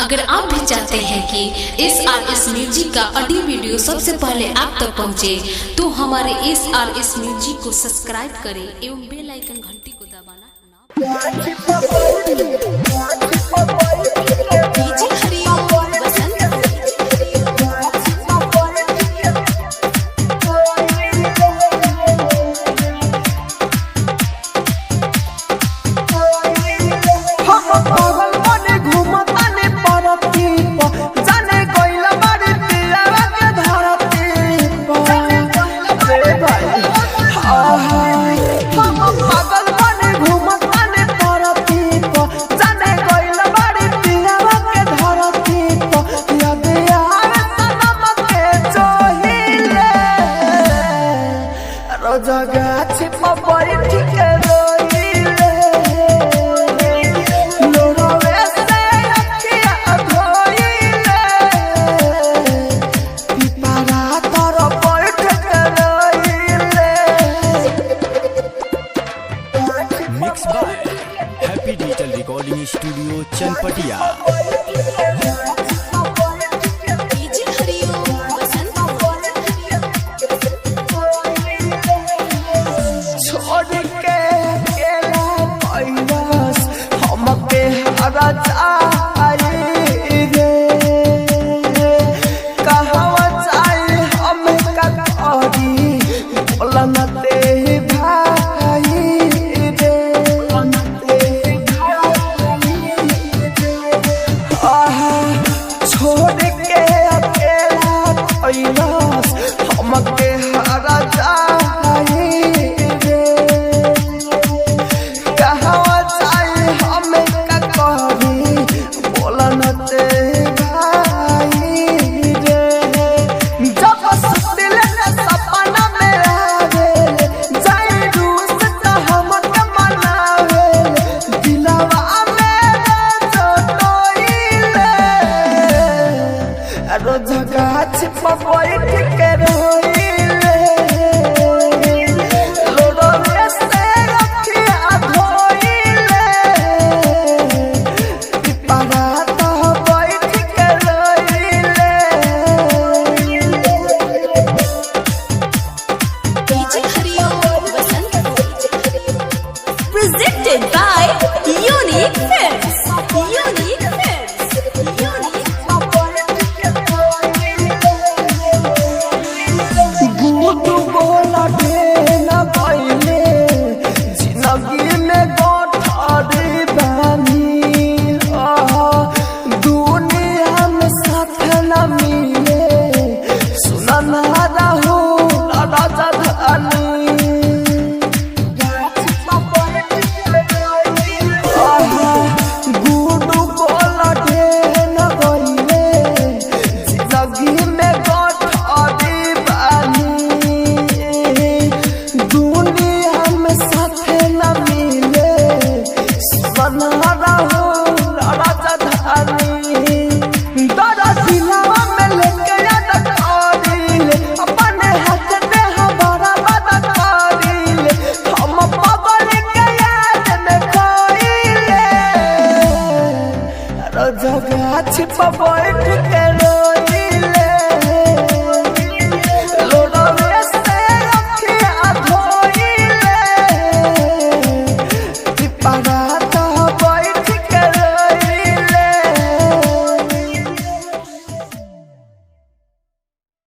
अगर आप भी चाहते हैं कि SRS म्यूजिक का ऑडियो वीडियो सबसे पहले आप तक पहुंचे, तो हमारे SRS म्यूजिक को सब्सक्राइब करें एवं बेल आइकन घंटी को दबाना जगह छिपा पड़ी ठीक रोइले लोरावे से अखिया धोइले पिपारा तर बैठ रोइले। Mix by happy digital recording studio Chanpatia. Presented by Unique Films. Unique Films. Guddu बोला देना पहले जिंदगी में गोठारी बानी दुनिया में साथ न मिले सुना ना रहू राजा धनी जगह छिपा बैठ के